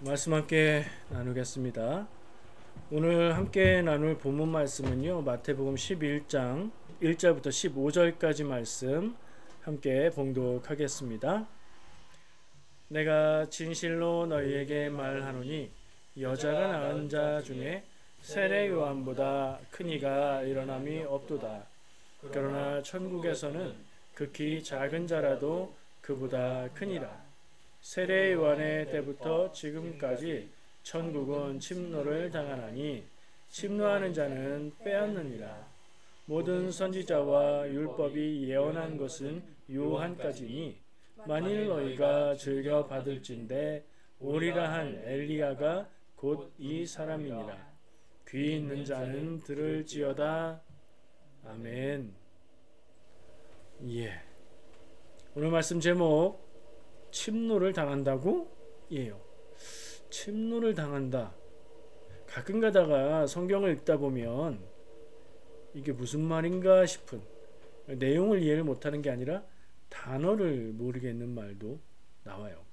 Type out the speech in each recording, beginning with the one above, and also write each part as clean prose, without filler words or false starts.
말씀 함께 나누겠습니다. 오늘 함께 나눌 본문 말씀은요, 마태복음 11장 1절부터 15절까지 말씀 함께 봉독하겠습니다. 내가 진실로 너희에게 말하노니 여자가 낳은 자 중에 세례 요한보다 큰 이가 일어남이 없도다. 그러나 천국에서는 극히 작은 자라도 그보다 크니라. 세례 요한의 때부터 지금까지 천국은 침노를 당하나니 침노하는 자는 빼앗느니라. 모든 선지자와 율법이 예언한 것은 요한까지니 만일 너희가 즐겨 받을진대 오리라 한 엘리야가 곧 이 사람이니라. 귀 있는 자는 들을지어다. 아멘. 예. 오늘 말씀 제목 침노를 당한다고? 예요. 침노를 당한다. 가끔 가다가 성경을 읽다 보면 이게 무슨 말인가 싶은, 내용을 이해를 못하는 게 아니라 단어를 모르겠는 말도 나와요.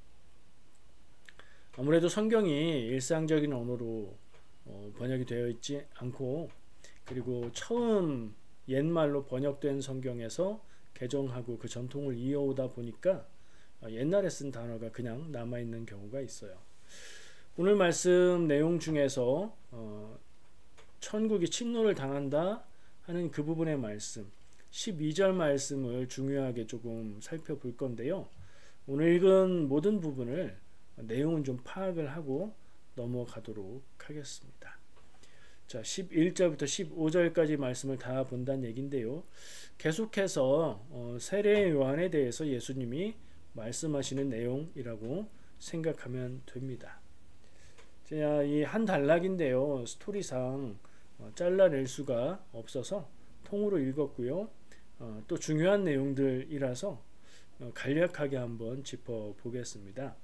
아무래도 성경이 일상적인 언어로 번역이 되어 있지 않고, 그리고 처음 옛말로 번역된 성경에서 개정하고 그 전통을 이어오다 보니까 옛날에 쓴 단어가 그냥 남아있는 경우가 있어요. 오늘 말씀 내용 중에서 천국이 침노를 당한다 하는 그 부분의 말씀 12절 말씀을 중요하게 조금 살펴볼 건데요. 오늘 읽은 모든 부분을 내용은 좀 파악을 하고 넘어가도록 하겠습니다. 자, 11절부터 15절까지 말씀을 다 본다는 얘긴데요. 계속해서 세례 요한에 대해서 예수님이 말씀하시는 내용이라고 생각하면 됩니다. 제가 이 한 단락인데요, 스토리상 잘라낼 수가 없어서 통으로 읽었고요. 또 중요한 내용들이라서 간략하게 한번 짚어보겠습니다.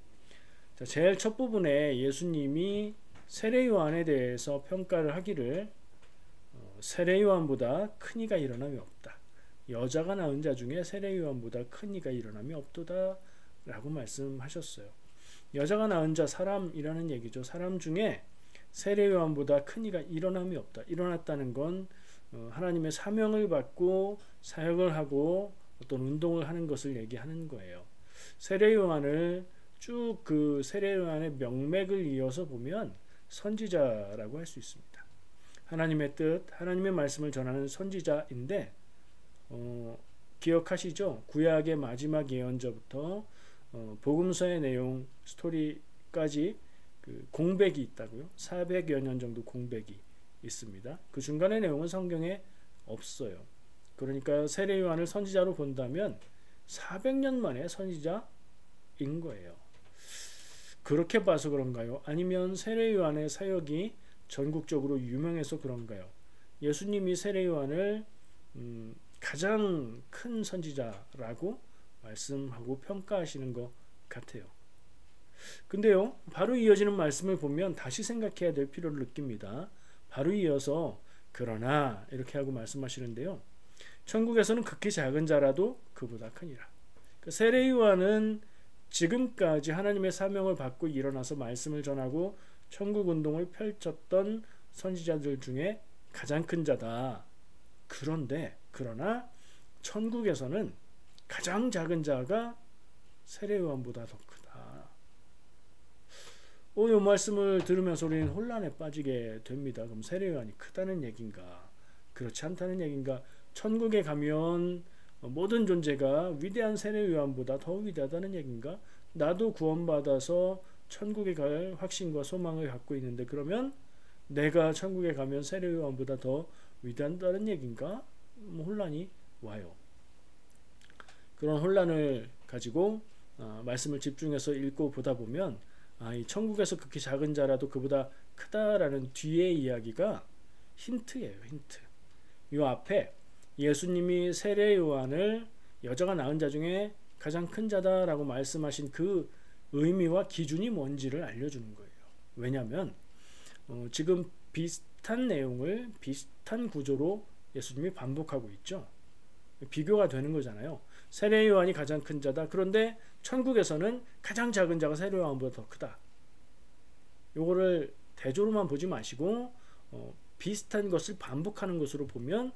자, 제일 첫 부분에 예수님이 세례 요한에 대해서 평가를 하기를 세례 요한보다 큰 이가 일어남이 없다. 여자가 낳은 자 중에 세례 요한보다 큰 이가 일어남이 없도다 라고 말씀하셨어요. 여자가 낳은 자, 사람이라는 얘기죠. 사람 중에 세례 요한보다 큰 이가 일어남이 없다. 일어났다는 건 하나님의 사명을 받고 사역을 하고 어떤 운동을 하는 것을 얘기하는 거예요. 세례 요한을 쭉 그 세례 요한의 명맥을 이어서 보면 선지자라고 할 수 있습니다. 하나님의 뜻, 하나님의 말씀을 전하는 선지자인데, 기억하시죠? 구약의 마지막 예언자부터 복음서의 내용, 스토리까지 그 공백이 있다고요. 400여 년 정도 공백이 있습니다. 그 중간의 내용은 성경에 없어요. 그러니까 세례 요한을 선지자로 본다면 400년 만에 선지자인 거예요. 그렇게 봐서 그런가요? 아니면 세례 요한의 사역이 전국적으로 유명해서 그런가요? 예수님이 세례 요한을 가장 큰 선지자라고 말씀하고 평가하시는 것 같아요. 근데요, 바로 이어지는 말씀을 보면 다시 생각해야 될 필요를 느낍니다. 바로 이어서 그러나 이렇게 하고 말씀하시는데요. 천국에서는 극히 작은 자라도 그보다 크니라. 세례 요한은 지금까지 하나님의 사명을 받고 일어나서 말씀을 전하고 천국 운동을 펼쳤던 선지자들 중에 가장 큰 자다. 그러나 천국에서는 가장 작은 자가 세례 요한보다 더 크다. 이 말씀을 들으면서 우리는 혼란에 빠지게 됩니다. 그럼 세례 요한이 크다는 얘기인가? 그렇지 않다는 얘기인가? 천국에 가면 모든 존재가 위대한 세례 요한보다 더 위대하다는 얘기인가? 나도 구원받아서 천국에 갈 확신과 소망을 갖고 있는데, 그러면 내가 천국에 가면 세례 요한보다 더 위대하다는 얘기인가? 혼란이 와요. 그런 혼란을 가지고 말씀을 집중해서 읽고 보다 보면 이 천국에서 극히 작은 자라도 그보다 크다라는 뒤의 이야기가 힌트예요. 힌트. 이 앞에 예수님이 세례 요한을 여자가 낳은 자 중에 가장 큰 자다라고 말씀하신 그 의미와 기준이 뭔지를 알려주는 거예요. 왜냐하면 지금 비슷한 내용을 비슷한 구조로 예수님이 반복하고 있죠. 비교가 되는 거잖아요. 세례 요한이 가장 큰 자다. 그런데 천국에서는 가장 작은 자가 세례 요한보다 더 크다. 요거를 대조로만 보지 마시고 비슷한 것을 반복하는 것으로 보면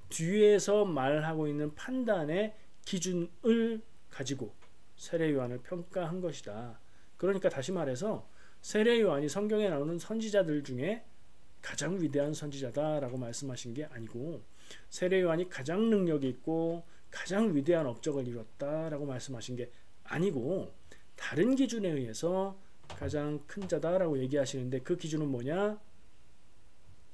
뒤에서 말하고 있는 판단의 기준을 가지고 세례 요한을 평가한 것이다. 그러니까 다시 말해서 세례 요한이 성경에 나오는 선지자들 중에 가장 위대한 선지자다라고 말씀하신 게 아니고 세례 요한이 가장 능력이 있고 가장 위대한 업적을 이뤘다라고 말씀하신 게 아니고 다른 기준에 의해서 가장 큰 자다라고 얘기하시는데 그 기준은 뭐냐?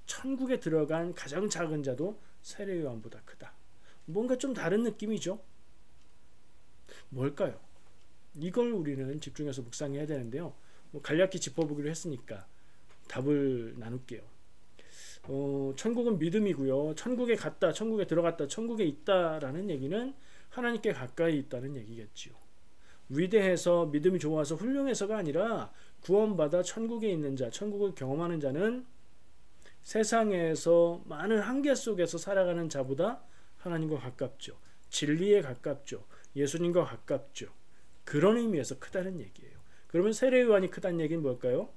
천국에 들어간 가장 작은 자도 세례 요한보다 크다. 뭔가 좀 다른 느낌이죠. 뭘까요? 이걸 우리는 집중해서 묵상해야 되는데요. 간략히 짚어보기로 했으니까 답을 나눌게요. 천국은 믿음이고요. 천국에 갔다, 천국에 들어갔다, 천국에 있다라는 얘기는 하나님께 가까이 있다는 얘기겠지요. 위대해서 믿음이 좋아서 훌륭해서가 아니라 구원받아 천국에 있는 자, 천국을 경험하는 자는 세상에서 많은 한계 속에서 살아가는 자보다 하나님과 가깝죠. 진리에 가깝죠. 예수님과 가깝죠. 그런 의미에서 크다는 얘기예요. 그러면 세례 요한이 크다는 얘기는 뭘까요?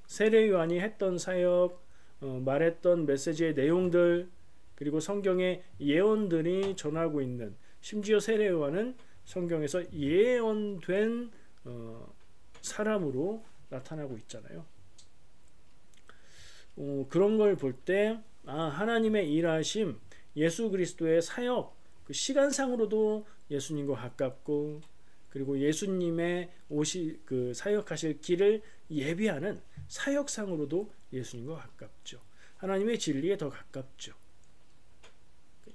세례 요한이 했던 사역, 말했던 메시지의 내용들, 그리고 성경의 예언들이 전하고 있는, 심지어 세례 요한은 성경에서 예언된 사람으로 나타나고 있잖아요. 그런 걸 볼 때 하나님의 일하심, 예수 그리스도의 사역, 그 시간상으로도 예수님과 가깝고, 그리고 예수님의 그 사역하실 길을 예비하는 사역상으로도 예수님과 가깝죠. 하나님의 진리에 더 가깝죠.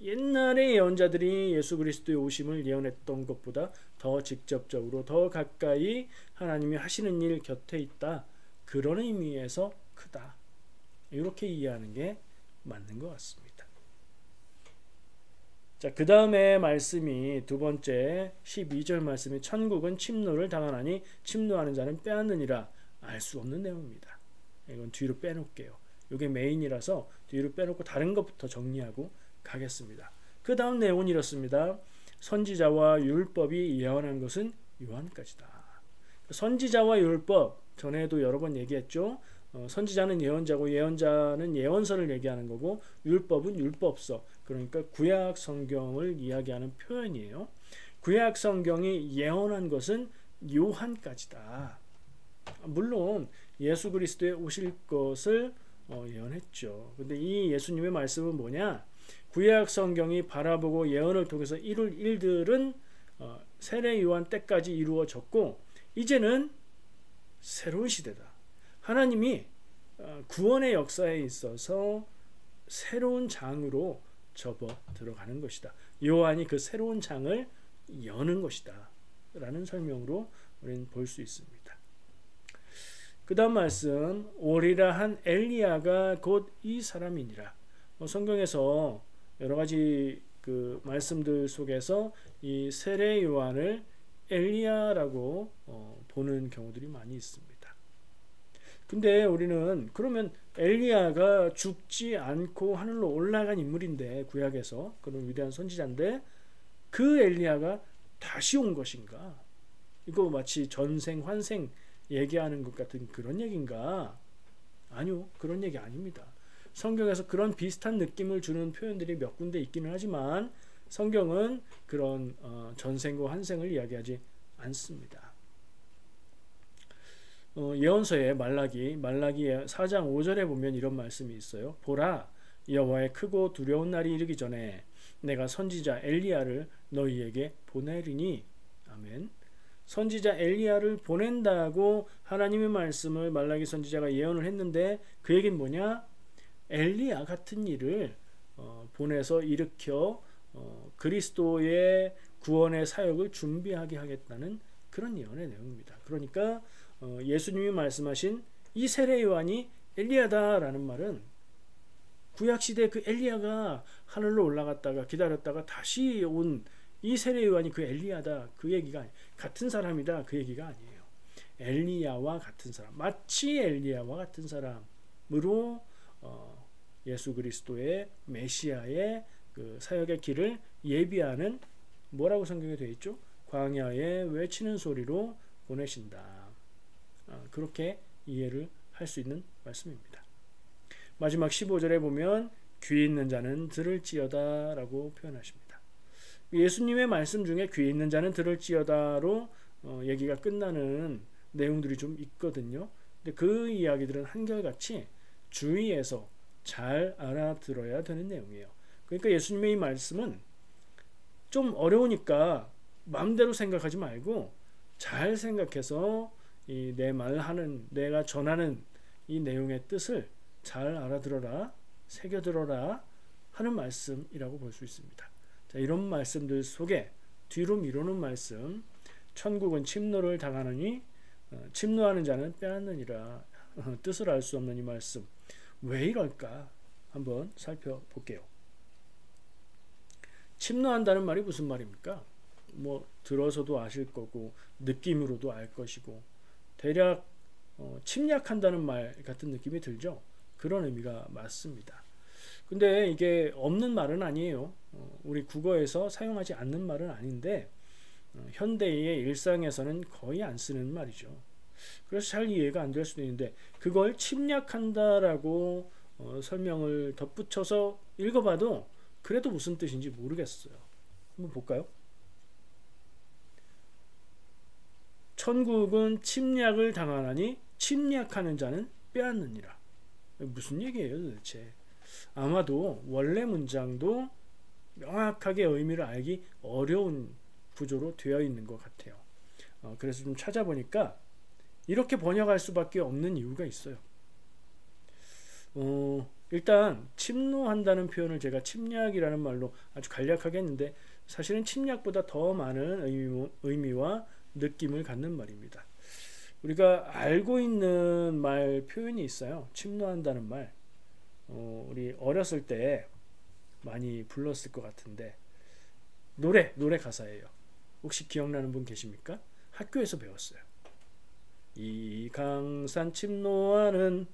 옛날의 예언자들이 예수 그리스도의 오심을 예언했던 것보다 더 직접적으로 더 가까이 하나님이 하시는 일 곁에 있다. 그런 의미에서 크다. 이렇게 이해하는 게 맞는 것 같습니다. 자, 그 다음에 말씀이 두 번째 12절 말씀이 천국은 침노를 당하나니 침노하는 자는 빼앗느니라. 알 수 없는 내용입니다. 이건 뒤로 빼놓을게요. 이게 메인이라서 뒤로 빼놓고 다른 것부터 정리하고 가겠습니다. 그 다음 내용은 이렇습니다. 선지자와 율법이 예언한 것은 요한까지다. 선지자와 율법, 전에도 여러 번 얘기했죠. 선지자는 예언자고 예언자는 예언서를 얘기하는 거고 율법은 율법서, 그러니까 구약 성경을 이야기하는 표현이에요. 구약 성경이 예언한 것은 요한까지다. 물론 예수 그리스도의 오실 것을 예언했죠. 근데 이 예수님의 말씀은 뭐냐? 구약 성경이 바라보고 예언을 통해서 이룰 일들은 세례 요한 때까지 이루어졌고 이제는 새로운 시대다. 하나님이 구원의 역사에 있어서 새로운 장으로 접어 들어가는 것이다. 요한이 그 새로운 장을 여는 것이다. 라는 설명으로 우리는 볼 수 있습니다. 그 다음 말씀, 오리라 한 엘리야가 곧 이 사람이니라. 성경에서 여러 가지 그 말씀들 속에서 이 세례 요한을 엘리야라고 보는 경우들이 많이 있습니다. 근데 우리는 그러면 엘리야가 죽지 않고 하늘로 올라간 인물인데, 구약에서 그런 위대한 선지자인데 그 엘리야가 다시 온 것인가? 이거 마치 전생 환생 얘기하는 것 같은 그런 얘기인가? 아니요, 그런 얘기 아닙니다. 성경에서 그런 비슷한 느낌을 주는 표현들이 몇 군데 있기는 하지만 성경은 그런 전생과 환생을 이야기하지 않습니다. 예언서의 말라기 4장 5절에 보면 이런 말씀이 있어요. 보라, 여호와의 크고 두려운 날이 이르기 전에 내가 선지자 엘리야를 너희에게 보내리니. 아멘. 선지자 엘리야를 보낸다고 하나님의 말씀을 말라기 선지자가 예언을 했는데 그 얘기는 뭐냐? 엘리야 같은 일을 보내서 일으켜 그리스도의 구원의 사역을 준비하게 하겠다는 그런 예언의 내용입니다. 그러니까 예수님이 말씀하신 이 세례 요한이 엘리야다라는 말은 구약시대 그 엘리야가 하늘로 올라갔다가 기다렸다가 다시 온 이 세례 요한이 그 엘리야다, 그 얘기가 같은 사람이다, 그 얘기가 아니에요. 엘리야와 같은 사람, 마치 엘리야와 같은 사람으로 예수 그리스도의 메시아의 그 사역의 길을 예비하는, 뭐라고 성경에 되어 있죠? 광야에 외치는 소리로 보내신다. 그렇게 이해를 할 수 있는 말씀입니다. 마지막 15절에 보면 귀 있는 자는 들을지어다 라고 표현하십니다. 예수님의 말씀 중에 귀 있는 자는 들을지어다로 얘기가 끝나는 내용들이 좀 있거든요. 근데 그 이야기들은 한결같이 주의해서 잘 알아들어야 되는 내용이에요. 그러니까 예수님의 이 말씀은 좀 어려우니까 마음대로 생각하지 말고 잘 생각해서 이 내 말하는, 내가 전하는 이 내용의 뜻을 잘 알아들어라, 새겨들어라 하는 말씀이라고 볼 수 있습니다. 자, 이런 말씀들 속에 뒤로 미루는 말씀, 천국은 침노를 당하느니 침노하는 자는 빼앗느니라, 뜻을 알 수 없는 이 말씀, 왜 이럴까 한번 살펴볼게요. 침노한다는 말이 무슨 말입니까? 뭐 들어서도 아실 거고 느낌으로도 알 것이고 대략 침략한다는 말 같은 느낌이 들죠. 그런 의미가 맞습니다. 근데 이게 없는 말은 아니에요. 우리 국어에서 사용하지 않는 말은 아닌데 현대의 일상에서는 거의 안 쓰는 말이죠. 그래서 잘 이해가 안 될 수도 있는데 그걸 침략한다라고 설명을 덧붙여서 읽어봐도 그래도 무슨 뜻인지 모르겠어요. 한번 볼까요? 천국은 침략을 당하나니 침략하는 자는 빼앗느니라. 무슨 얘기예요 도대체? 아마도 원래 문장도 명확하게 의미를 알기 어려운 구조로 되어 있는 것 같아요. 그래서 좀 찾아보니까 이렇게 번역할 수밖에 없는 이유가 있어요. 일단 침노한다는 표현을 제가 침략이라는 말로 아주 간략하게 했는데 사실은 침략보다 더 많은 의미와 느낌을 갖는 말입니다. 우리가 알고 있는 말 표현이 있어요. 침노한다는 말. 우리 어렸을 때 많이 불렀을 것 같은데 노래 가사예요. 혹시 기억나는 분 계십니까? 학교에서 배웠어요. 이 강산 침노하는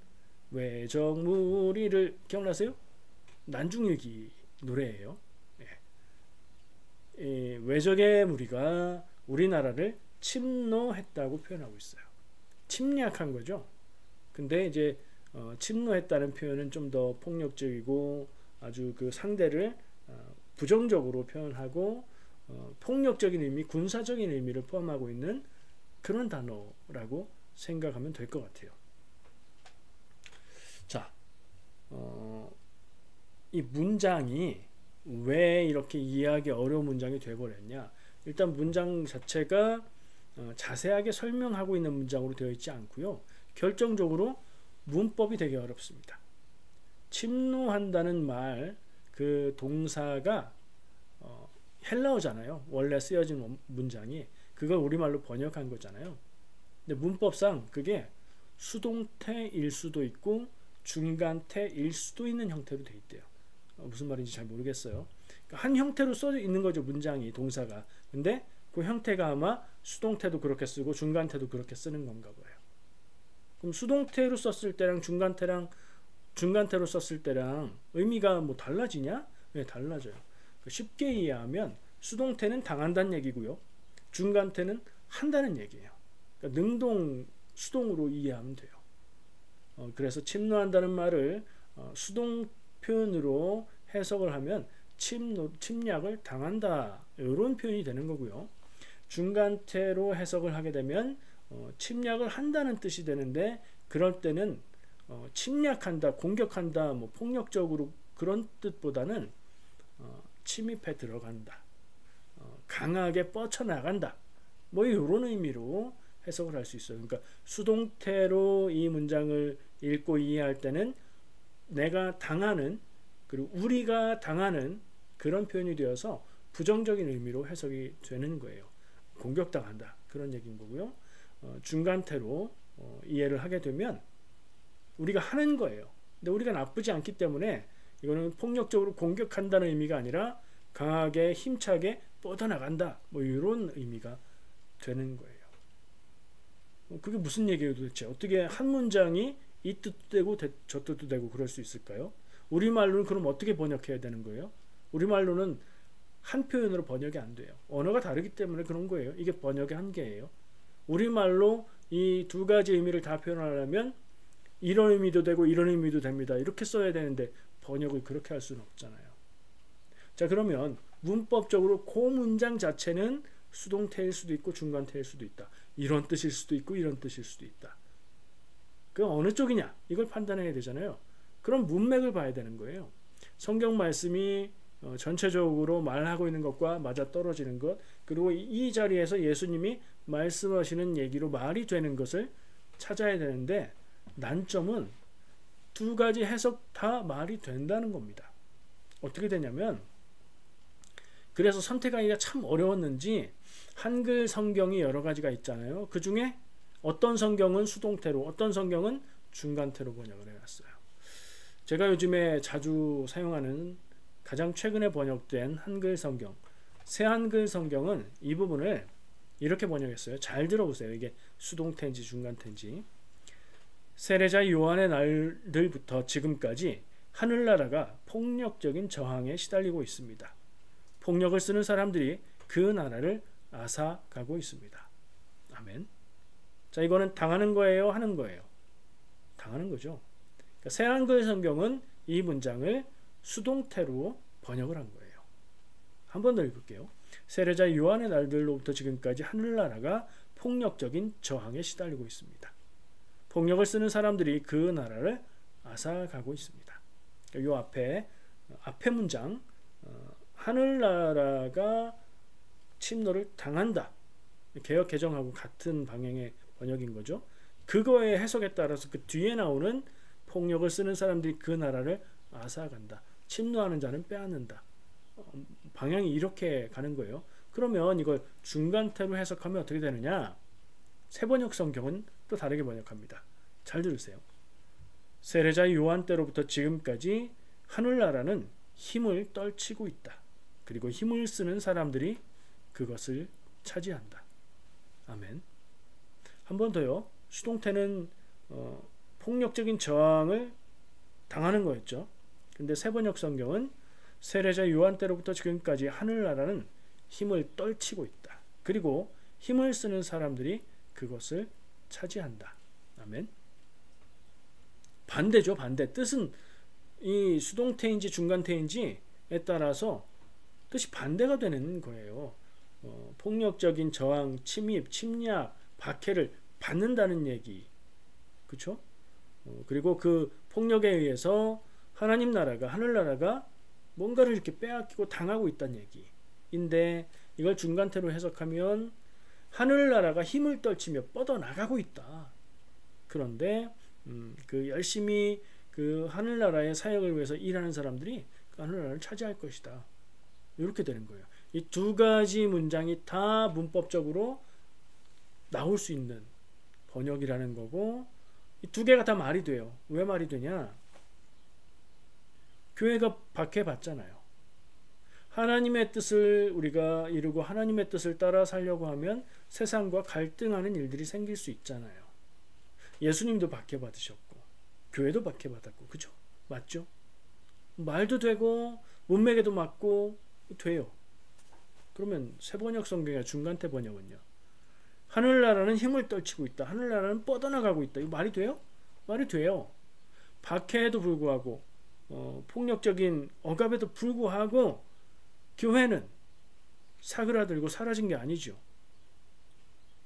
외적 무리를 기억나세요? 난중일기 노래예요. 외적의 무리가 우리나라를 침노했다고 표현하고 있어요. 침략한 거죠. 근데 이제 침노했다는 표현은 좀 더 폭력적이고 아주 그 상대를 부정적으로 표현하고 폭력적인 의미, 군사적인 의미를 포함하고 있는 그런 단어라고 생각하면 될 것 같아요. 자, 이 문장이 왜 이렇게 이해하기 어려운 문장이 되어버렸냐? 일단 문장 자체가 자세하게 설명하고 있는 문장으로 되어 있지 않고요. 결정적으로 문법이 되게 어렵습니다. 침노한다는 말, 그 동사가 헬라어잖아요. 원래 쓰여진 문장이 그걸 우리말로 번역한 거잖아요. 근데 문법상 그게 수동태일 수도 있고 중간태일 수도 있는 형태로 돼 있대요. 무슨 말인지 잘 모르겠어요. 그러니까 한 형태로 써 있는 거죠, 문장이, 동사가. 근데 그 형태가 아마 수동태도 그렇게 쓰고 중간태도 그렇게 쓰는 건가 봐요. 그럼 수동태로 썼을 때랑 중간태로 썼을 때랑 의미가 뭐 달라지냐? 네, 달라져요. 쉽게 이해하면 수동태는 당한다는 얘기고요. 중간태는 한다는 얘기예요. 그러니까 능동, 수동으로 이해하면 돼요. 그래서 침노한다는 말을 수동 표현으로 해석을 하면 침략을 당한다, 이런 표현이 되는 거고요. 중간태로 해석을 하게 되면 침략을 한다는 뜻이 되는데 그럴 때는 침략한다, 공격한다, 뭐 폭력적으로 그런 뜻보다는 침입해 들어간다, 강하게 뻗쳐나간다, 뭐 이런 의미로 해석을 할 수 있어요. 그러니까 수동태로 이 문장을 읽고 이해할 때는 내가 당하는, 그리고 우리가 당하는 그런 표현이 되어서 부정적인 의미로 해석이 되는 거예요. 공격당한다, 그런 얘기인 거고요. 중간태로 이해를 하게 되면 우리가 하는 거예요. 근데 우리가 나쁘지 않기 때문에 이거는 폭력적으로 공격한다는 의미가 아니라 강하게 힘차게 뻗어나간다, 뭐 이런 의미가 되는 거예요. 그게 무슨 얘기예요 도대체? 어떻게 한 문장이 이 뜻도 되고 저 뜻도 되고 그럴 수 있을까요? 우리말로는 그럼 어떻게 번역해야 되는 거예요? 우리말로는 한 표현으로 번역이 안 돼요. 언어가 다르기 때문에 그런 거예요. 이게 번역의 한계예요. 우리말로 이 두 가지 의미를 다 표현하려면 이런 의미도 되고 이런 의미도 됩니다. 이렇게 써야 되는데 번역을 그렇게 할 수는 없잖아요. 자, 그러면 문법적으로 그 문장 자체는 수동태일 수도 있고 중간태일 수도 있다. 이런 뜻일 수도 있고 이런 뜻일 수도 있다. 그 어느 쪽이냐? 이걸 판단해야 되잖아요. 그럼 문맥을 봐야 되는 거예요. 성경 말씀이 전체적으로 말하고 있는 것과 맞아 떨어지는 것, 그리고 이 자리에서 예수님이 말씀하시는 얘기로 말이 되는 것을 찾아야 되는데, 난점은 두 가지 해석 다 말이 된다는 겁니다. 어떻게 되냐면, 그래서 선택하기가 참 어려웠는지 한글 성경이 여러 가지가 있잖아요. 그 중에 어떤 성경은 수동태로, 어떤 성경은 중간태로 번역을 해놨어요. 제가 요즘에 자주 사용하는 가장 최근에 번역된 한글 성경, 새 한글 성경은 이 부분을 이렇게 번역했어요. 잘 들어보세요. 이게 수동태인지 중간태인지. 세례자 요한의 날들부터 지금까지 하늘나라가 폭력적인 저항에 시달리고 있습니다. 폭력을 쓰는 사람들이 그 나라를 앗아가고 있습니다. 아멘. 자, 이거는 당하는 거예요, 하는 거예요? 당하는 거죠. 그러니까 새 한글 성경은 이 문장을 수동태로 번역을 한 거예요. 한 번 더 읽을게요. 세례자 요한의 날들로부터 지금까지 하늘나라가 폭력적인 저항에 시달리고 있습니다. 폭력을 쓰는 사람들이 그 나라를 앗아가고 있습니다. 이 앞에 문장, 하늘나라가 침노를 당한다. 개역 개정하고 같은 방향의 번역인 거죠. 그거의 해석에 따라서 그 뒤에 나오는 폭력을 쓰는 사람들이 그 나라를 앗아간다. 침노하는 자는 빼앗는다. 방향이 이렇게 가는 거예요. 그러면 이걸 중간태로 해석하면 어떻게 되느냐? 새번역 성경은 또 다르게 번역합니다. 잘 들으세요. 세례자 요한 때로부터 지금까지 하늘나라는 힘을 떨치고 있다. 그리고 힘을 쓰는 사람들이 그것을 차지한다. 아멘. 한 번 더요. 수동태는 폭력적인 저항을 당하는 거였죠. 근데 새번역 성경은 세례자 요한 때로부터 지금까지 하늘나라는 힘을 떨치고 있다. 그리고 힘을 쓰는 사람들이 그것을 차지한다. 아멘. 반대죠. 반대. 뜻은 이 수동태인지 중간태인지에 따라서 뜻이 반대가 되는 거예요. 폭력적인 저항, 침입, 침략, 박해를 받는다는 얘기. 그렇죠? 그리고 그 폭력에 의해서 하나님 나라가, 하늘나라가 뭔가를 이렇게 빼앗기고 당하고 있다는 얘기인데, 이걸 중간태로 해석하면 하늘나라가 힘을 떨치며 뻗어나가고 있다. 그런데 그 열심히 그 하늘나라의 사역을 위해서 일하는 사람들이 그 하늘나라를 차지할 것이다. 이렇게 되는 거예요. 이 두 가지 문장이 다 문법적으로 나올 수 있는 번역이라는 거고, 이 두 개가 다 말이 돼요. 왜 말이 되냐? 교회가 박해받잖아요. 하나님의 뜻을 우리가 이루고 하나님의 뜻을 따라 살려고 하면 세상과 갈등하는 일들이 생길 수 있잖아요. 예수님도 박해받으셨고 교회도 박해받았고, 그죠? 맞죠? 말도 되고 문맥에도 맞고 돼요. 그러면 새번역 성경의 중간태 번역은요? 하늘나라는 힘을 떨치고 있다. 하늘나라는 뻗어나가고 있다. 이거 말이 돼요? 말이 돼요. 박해에도 불구하고 폭력적인 억압에도 불구하고 교회는 사그라들고 사라진 게 아니죠.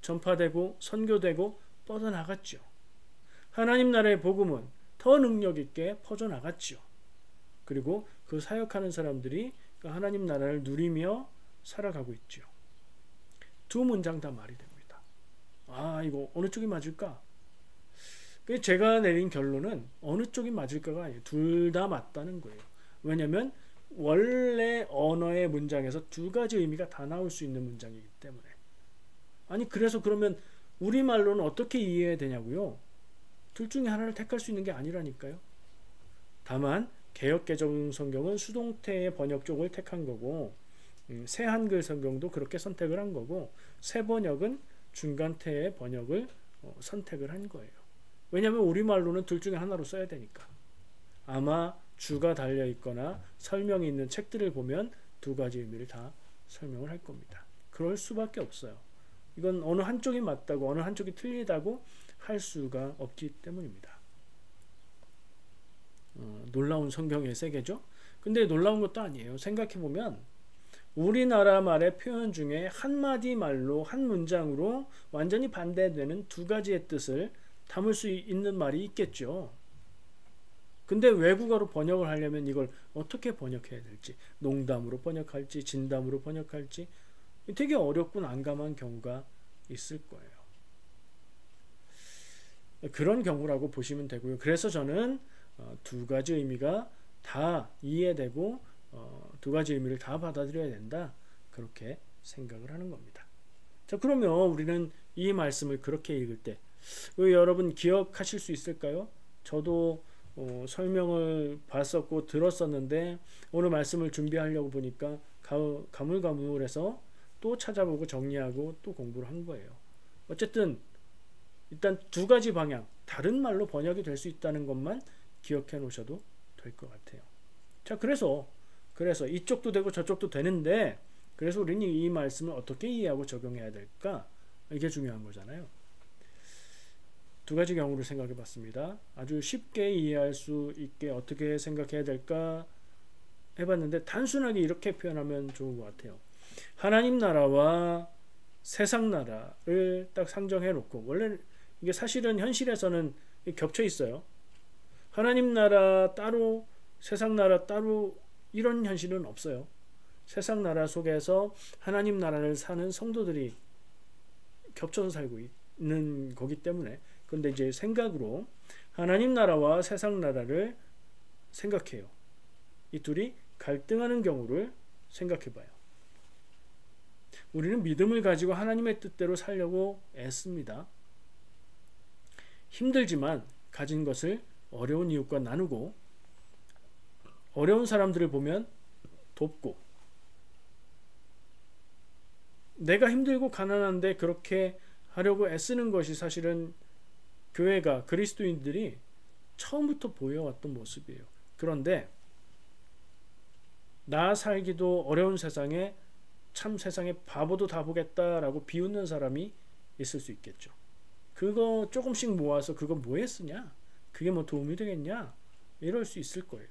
전파되고 선교되고 뻗어나갔죠. 하나님 나라의 복음은 더 능력 있게 퍼져나갔죠. 그리고 그 사역하는 사람들이 하나님 나라를 누리며 살아가고 있죠. 두 문장 다 말이 됩니다. 아, 이거 어느 쪽이 맞을까? 제가 내린 결론은 어느 쪽이 맞을까가 아니에요. 둘 다 맞다는 거예요. 왜냐하면 원래 언어의 문장에서 두 가지 의미가 다 나올 수 있는 문장이기 때문에. 아니, 그래서 그러면 우리말로는 어떻게 이해해야 되냐고요? 둘 중에 하나를 택할 수 있는 게 아니라니까요. 다만 개역개정 성경은 수동태의 번역 쪽을 택한 거고, 새 한글 성경도 그렇게 선택을 한 거고, 새 번역은 중간태의 번역을 선택을 한 거예요. 왜냐하면 우리말로는 둘 중에 하나로 써야 되니까. 아마 주가 달려있거나 설명이 있는 책들을 보면 두 가지 의미를 다 설명을 할 겁니다. 그럴 수밖에 없어요. 이건 어느 한쪽이 맞다고 어느 한쪽이 틀리다고 할 수가 없기 때문입니다. 놀라운 성경의 세계죠. 근데 놀라운 것도 아니에요. 생각해보면 우리나라 말의 표현 중에 한마디 말로 한 문장으로 완전히 반대되는 두 가지의 뜻을 담을 수 있는 말이 있겠죠. 근데 외국어로 번역을 하려면 이걸 어떻게 번역해야 될지, 농담으로 번역할지 진담으로 번역할지 되게 어렵고 난감한 경우가 있을 거예요. 그런 경우라고 보시면 되고요. 그래서 저는 두 가지 의미가 다 이해되고 두 가지 의미를 다 받아들여야 된다, 그렇게 생각을 하는 겁니다. 자, 그러면 우리는 이 말씀을 그렇게 읽을 때 여러분 기억하실 수 있을까요? 저도 설명을 봤었고 들었었는데 오늘 말씀을 준비하려고 보니까 가물가물해서 또 찾아보고 정리하고 또 공부를 한 거예요. 어쨌든 일단 두 가지 방향, 다른 말로 번역이 될 수 있다는 것만 기억해 놓으셔도 될 것 같아요. 자, 그래서 이쪽도 되고 저쪽도 되는데, 그래서 우리는 이 말씀을 어떻게 이해하고 적용해야 될까? 이게 중요한 거잖아요. 두 가지 경우를 생각해 봤습니다. 아주 쉽게 이해할 수 있게 어떻게 생각해야 될까 해봤는데, 단순하게 이렇게 표현하면 좋은 것 같아요. 하나님 나라와 세상 나라를 딱 상정해 놓고, 원래 이게 사실은 현실에서는 겹쳐 있어요. 하나님 나라 따로 세상 나라 따로 이런 현실은 없어요. 세상 나라 속에서 하나님 나라를 사는 성도들이 겹쳐서 살고 있는 거기 때문에, 근데 이제 생각으로 하나님 나라와 세상 나라를 생각해요. 이 둘이 갈등하는 경우를 생각해 봐요. 우리는 믿음을 가지고 하나님의 뜻대로 살려고 애씁니다. 힘들지만 가진 것을 어려운 이웃과 나누고, 어려운 사람들을 보면 돕고, 내가 힘들고 가난한데 그렇게 하려고 애쓰는 것이 사실은 교회가, 그리스도인들이 처음부터 보여왔던 모습이에요. 그런데 나 살기도 어려운 세상에 참 세상에 바보도 다 보겠다라고 비웃는 사람이 있을 수 있겠죠. 그거 조금씩 모아서 그거 뭐에 쓰냐? 그게 뭐 도움이 되겠냐? 이럴 수 있을 거예요.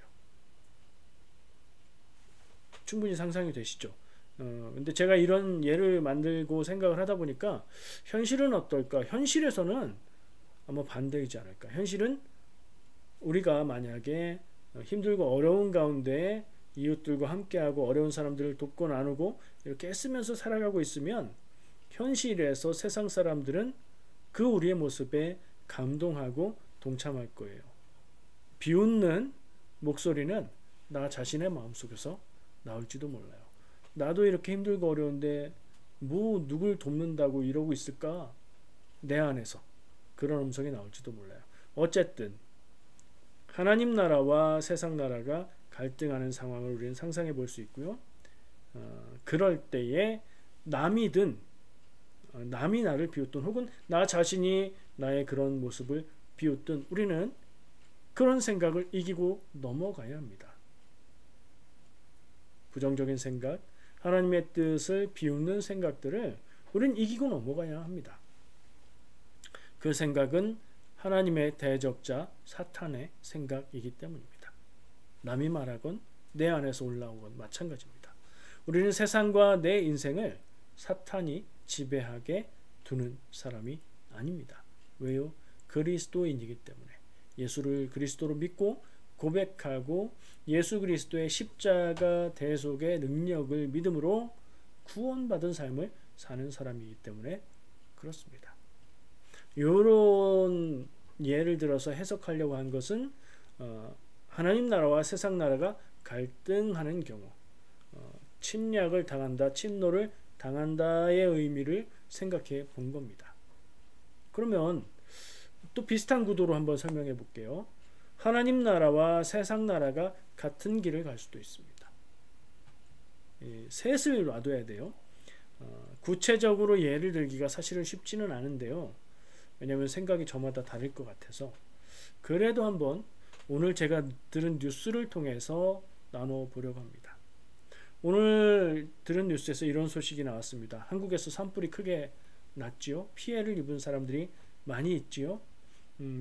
충분히 상상이 되시죠? 근데 제가 이런 예를 만들고 생각을 하다 보니까 현실은 어떨까? 현실에서는 아마 반대이지 않을까? 현실은 우리가 만약에 힘들고 어려운 가운데 이웃들과 함께하고 어려운 사람들을 돕고 나누고 이렇게 애쓰면서 살아가고 있으면, 현실에서 세상 사람들은 그 우리의 모습에 감동하고 동참할 거예요. 비웃는 목소리는 나 자신의 마음속에서 나올지도 몰라요. 나도 이렇게 힘들고 어려운데 뭐 누굴 돕는다고 이러고 있을까? 내 안에서 그런 음성이 나올지도 몰라요. 어쨌든 하나님 나라와 세상 나라가 갈등하는 상황을 우리는 상상해 볼 수 있고요. 그럴 때에 남이든 남이 나를 비웃든 혹은 나 자신이 나의 그런 모습을 비웃든 우리는 그런 생각을 이기고 넘어가야 합니다. 부정적인 생각, 하나님의 뜻을 비웃는 생각들을 우리는 이기고 넘어가야 합니다. 그 생각은 하나님의 대적자 사탄의 생각이기 때문입니다. 남이 말하건 내 안에서 올라오건 마찬가지입니다. 우리는 세상과 내 인생을 사탄이 지배하게 두는 사람이 아닙니다. 왜요? 그리스도인이기 때문에. 예수를 그리스도로 믿고 고백하고 예수 그리스도의 십자가 대속의 능력을 믿음으로 구원받은 삶을 사는 사람이기 때문에 그렇습니다. 이런 예를 들어서 해석하려고 한 것은 하나님 나라와 세상 나라가 갈등하는 경우, 침략을 당한다, 침노를 당한다의 의미를 생각해 본 겁니다. 그러면 또 비슷한 구도로 한번 설명해 볼게요. 하나님 나라와 세상 나라가 같은 길을 갈 수도 있습니다. 셋을 놔둬야 돼요. 구체적으로 예를 들기가 사실은 쉽지는 않은데요. 왜냐하면 생각이 저마다 다를 것 같아서. 그래도 한번 오늘 제가 들은 뉴스를 통해서 나눠보려고 합니다. 오늘 들은 뉴스에서 이런 소식이 나왔습니다. 한국에서 산불이 크게 났지요. 피해를 입은 사람들이 많이 있지요.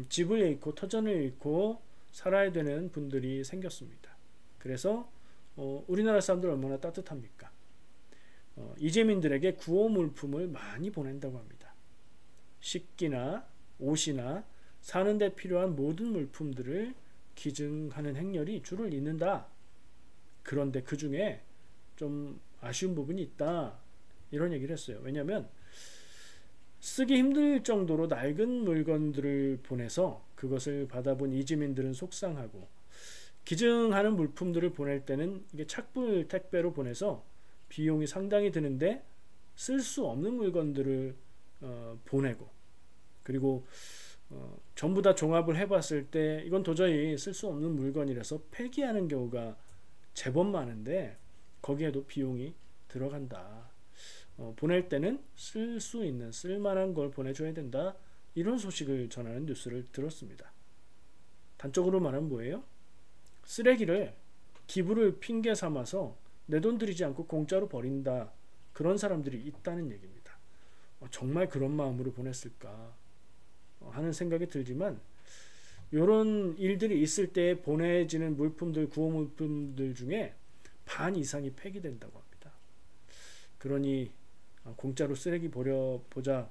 집을 잃고 터전을 잃고 살아야 되는 분들이 생겼습니다. 그래서 우리나라 사람들 얼마나 따뜻합니까? 이재민들에게 구호 물품을 많이 보낸다고 합니다. 식기나 옷이나 사는 데 필요한 모든 물품들을 기증하는 행렬이 줄을 잇는다. 그런데 그 중에 좀 아쉬운 부분이 있다. 이런 얘기를 했어요. 왜냐하면 쓰기 힘들 정도로 낡은 물건들을 보내서 그것을 받아본 이주민들은 속상하고, 기증하는 물품들을 보낼 때는 이게 착불 택배로 보내서 비용이 상당히 드는데 쓸 수 없는 물건들을 보내고, 그리고 전부 다 종합을 해봤을 때 이건 도저히 쓸 수 없는 물건이라서 폐기하는 경우가 제법 많은데 거기에도 비용이 들어간다. 보낼 때는 쓸 수 있는 쓸만한 걸 보내줘야 된다. 이런 소식을 전하는 뉴스를 들었습니다. 단적으로 말하면 뭐예요? 쓰레기를 기부를 핑계 삼아서 내 돈 들이지 않고 공짜로 버린다. 그런 사람들이 있다는 얘기입니다. 정말 그런 마음으로 보냈을까 하는 생각이 들지만, 이런 일들이 있을 때 보내지는 물품들, 구호 물품들 중에 반 이상이 폐기된다고 합니다. 그러니 공짜로 쓰레기 버려보자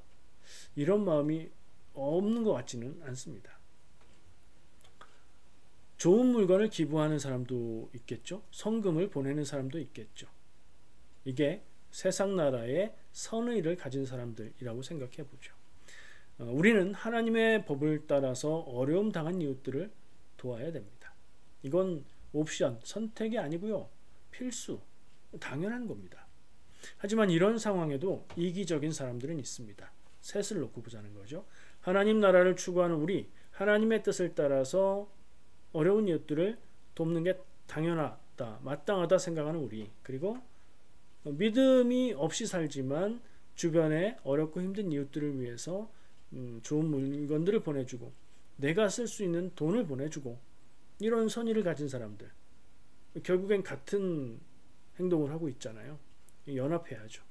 이런 마음이 없는 것 같지는 않습니다. 좋은 물건을 기부하는 사람도 있겠죠. 성금을 보내는 사람도 있겠죠. 이게 세상 나라의 선의를 가진 사람들이라고 생각해 보죠. 우리는 하나님의 법을 따라서 어려움 당한 이웃들을 도와야 됩니다. 이건 옵션, 선택이 아니고요. 필수, 당연한 겁니다. 하지만 이런 상황에도 이기적인 사람들은 있습니다. 셋을 놓고 보자는 거죠. 하나님 나라를 추구하는 우리, 하나님의 뜻을 따라서 어려운 이웃들을 돕는 게 당연하다, 마땅하다 생각하는 우리, 그리고 믿음이 없이 살지만 주변에 어렵고 힘든 이웃들을 위해서 좋은 물건들을 보내주고 내가 쓸 수 있는 돈을 보내주고, 이런 선의를 가진 사람들, 결국엔 같은 행동을 하고 있잖아요. 연합해야죠.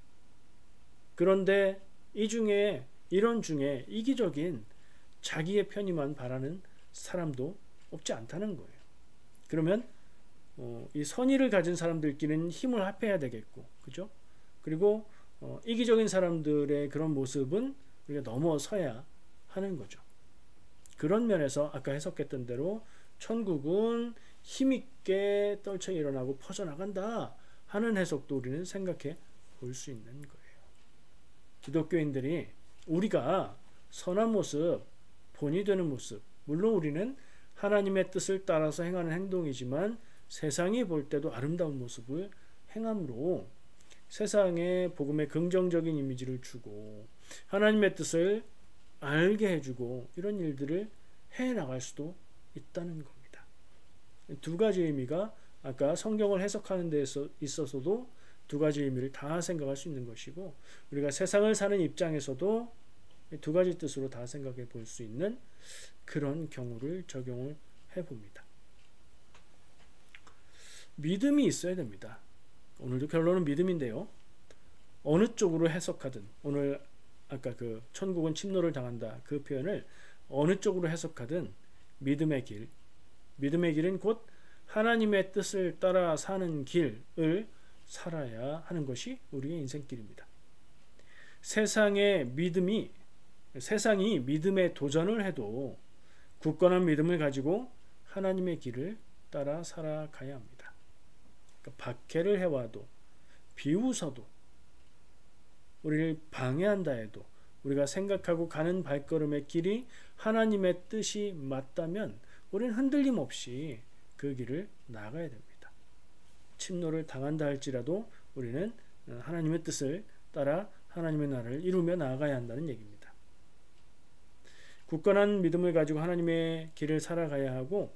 그런데 이런 중에 이기적인 자기의 편의만 바라는 사람도 없지 않다는 거예요. 그러면 이 선의를 가진 사람들끼리는 힘을 합해야 되겠고, 그죠? 그리고 이기적인 사람들의 그런 모습은 우리가 넘어서야 하는 거죠. 그런 면에서 아까 해석했던 대로 천국은 힘있게 떨쳐 일어나고 퍼져나간다 하는 해석도 우리는 생각해 볼 수 있는 거예요. 기독교인들이 우리가 선한 모습, 본이 되는 모습, 물론 우리는 하나님의 뜻을 따라서 행하는 행동이지만 세상이 볼 때도 아름다운 모습을 행함으로 세상에 복음의 긍정적인 이미지를 주고 하나님의 뜻을 알게 해주고, 이런 일들을 해나갈 수도 있다는 겁니다. 두 가지 의미가 아까 성경을 해석하는 데 있어서도 두 가지 의미를 다 생각할 수 있는 것이고, 우리가 세상을 사는 입장에서도 두 가지 뜻으로 다 생각해 볼 수 있는 그런 경우를 적용을 해봅니다. 믿음이 있어야 됩니다. 오늘도 결론은 믿음인데요. 어느 쪽으로 해석하든, 오늘 아까 그 천국은 침노를 당한다 그 표현을 어느 쪽으로 해석하든 믿음의 길은 곧 하나님의 뜻을 따라 사는 길을 살아야 하는 것이 우리의 인생길입니다. 세상이 믿음에 도전을 해도 굳건한 믿음을 가지고 하나님의 길을 따라 살아가야 합니다. 그러니까 박해를 해와도, 비웃어도, 우리를 방해한다 해도 우리가 생각하고 가는 발걸음의 길이 하나님의 뜻이 맞다면 우리는 흔들림 없이 그 길을 나아가야 됩니다. 침노를 당한다 할지라도 우리는 하나님의 뜻을 따라 하나님의 나라를 이루며 나아가야 한다는 얘기입니다. 굳건한 믿음을 가지고 하나님의 길을 살아가야 하고,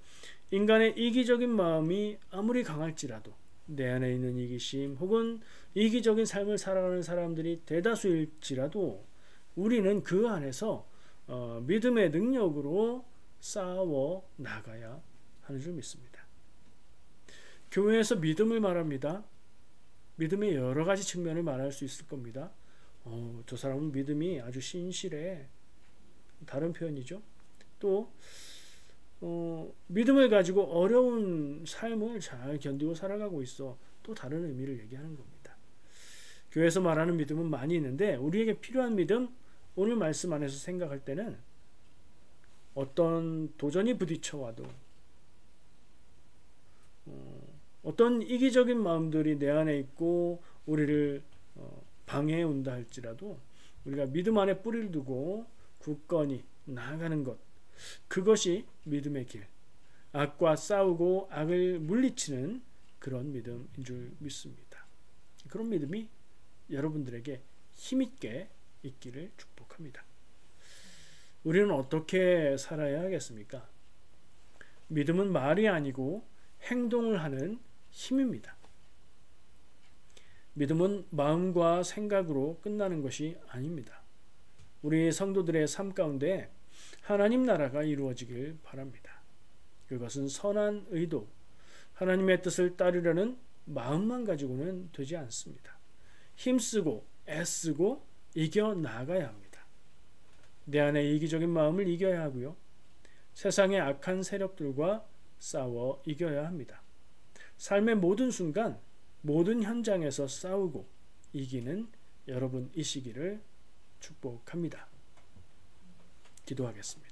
인간의 이기적인 마음이 아무리 강할지라도 내 안에 있는 이기심 혹은 이기적인 삶을 살아가는 사람들이 대다수일지라도 우리는 그 안에서 믿음의 능력으로 싸워 나가야 하는 줄 믿습니다. 교회에서 믿음을 말합니다. 믿음의 여러 가지 측면을 말할 수 있을 겁니다. 저 사람은 믿음이 아주 신실해. 다른 표현이죠. 또 믿음을 가지고 어려운 삶을 잘 견디고 살아가고 있어. 또 다른 의미를 얘기하는 겁니다. 교회에서 말하는 믿음은 많이 있는데 우리에게 필요한 믿음, 오늘 말씀 안에서 생각할 때는 어떤 도전이 부딪혀와도 어떤 이기적인 마음들이 내 안에 있고 우리를 방해해 온다 할지라도 우리가 믿음 안에 뿌리를 두고 굳건히 나아가는 것, 그것이 믿음의 길, 악과 싸우고 악을 물리치는 그런 믿음인 줄 믿습니다. 그런 믿음이 여러분들에게 힘있게 있기를 축복합니다. 우리는 어떻게 살아야 하겠습니까? 믿음은 말이 아니고 행동을 하는 힘입니다. 믿음은 마음과 생각으로 끝나는 것이 아닙니다. 우리 성도들의 삶 가운데 하나님 나라가 이루어지길 바랍니다. 그것은 선한 의도, 하나님의 뜻을 따르려는 마음만 가지고는 되지 않습니다. 힘쓰고 애쓰고 이겨나가야 합니다. 내 안의 이기적인 마음을 이겨야 하고요. 세상의 악한 세력들과 싸워 이겨야 합니다. 삶의 모든 순간, 모든 현장에서 싸우고 이기는 여러분이시기를 축복합니다. 기도하겠습니다.